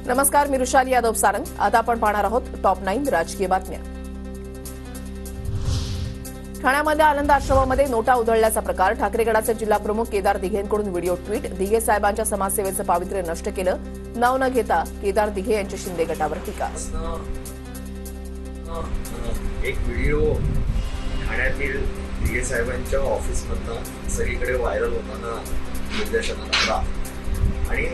नमस्कार, मी रुशाली यादव सारंग। आता आपण पाहणार आहोत टॉप 9 राजकीय बातम्या। ठाण्यामध्ये आनंद आश्रमामध्ये नोटा उधळल्याचा प्रकार। ठाकरे गटाचे जिल्हा प्रमुख केदार दिघेंकडून व्हिडिओ ट्विट। दिघे साहेबांच्या समाजसेवेचं पावित्र्य नष्ट केलं, नाव न घेता केदार दिघे यांची शिंदे गटावर टीका। एक व्हिडिओ ठाण्यातील दिघे साहेबांच्या ऑफिसमधनं सगळीकडे व्हायरल होताना निर्देशनाला आणि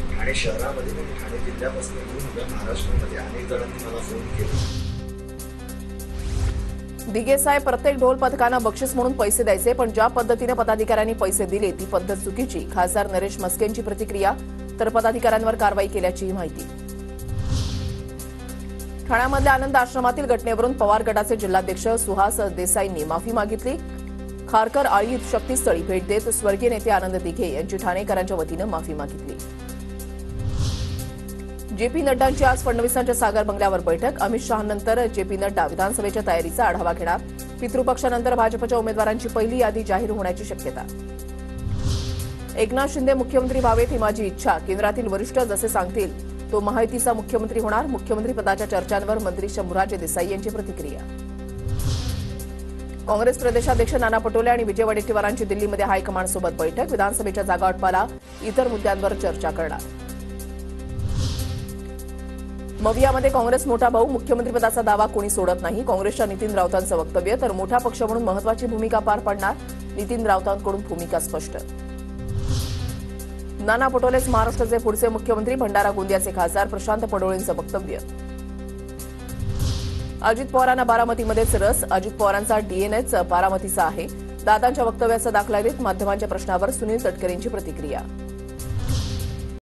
ठाणे शहरामध्ये आणि ठाणे जिल्ह्यापासून घेऊन महाराष्ट्रामध्ये अनेक जणांनी मला फोन केला। दिघे साहेब प्रत्येक ढोल पथकांना बक्षीस म्हणून पैसे द्यायचे, पण ज्या पद्धतीने पदाधिकाऱ्यांनी पैसे दिले ती पद्धत चुकीची। खासदार नरेश मस्केंची प्रतिक्रिया, तर पदाधिकाऱ्यांवर कारवाई केल्याची माहिती। ठाण्यामधल्या आनंद आश्रमातील घटनेवरून पवार गटाचे जिल्हाध्यक्ष सुहास देसाईंनी माफी मागितली। खारकर आळी शक्तीस्थळी भेट देत स्वर्गीय नेते आनंद दिघे यांची ठाणेकरांच्या वतीनं माफी मागितली। जेपी नड्डांची आज फडणवीसांच्या सागर बंगल्यावर बैठक। अमित शहांनंतर जेपी नड्डा विधानसभेच्या तयारीचा आढावा घेणार। पितृपक्षानंतर भाजपच्या उमेदवारांची पहिली यादी जाहीर होण्याची शक्यता। एकनाथ शिंदे मुख्यमंत्री व्हावेत ही माझी इच्छा, केंद्रातील वरिष्ठ जसे सांगतील तो महायुतीचा मुख्यमंत्री होणार। मुख्यमंत्रीपदाच्या चर्चांवर मंत्री शंभूराजे देसाई यांची प्रतिक्रिया। काँग्रेस प्रदेशाध्यक्ष नाना पटोले आणि विजय वडेट्टीवारांची दिल्लीमध्ये हायकमांडसोबत बैठक। विधानसभेच्या जागावाटपाला इतर मुद्द्यांवर चर्चा करणार। मवियामध्ये काँग्रेस मोठा भाऊ, मुख्यमंत्रीपदाचा दावा कोणी सोडत नाही, काँग्रेसच्या नितीन राऊतांचं वक्तव्य। तर मोठा पक्ष म्हणून महत्वाची भूमिका पार पाडणार, नितीन राऊतांकडून भूमिका स्पष्ट। नाना पटोलेच महाराष्ट्राचे पुढचे मुख्यमंत्री, भंडारा गोंदियाचे खासदार प्रशांत पडोळेंचं वक्तव्य। अजित पवारांना बारामतीमध्येच रस, अजित पवारांचा डीएनएच बारामतीचा आहे, दादांच्या वक्तव्याचा दाखला देत माध्यमांच्या प्रश्नावर सुनील तटकरेंची प्रतिक्रिया।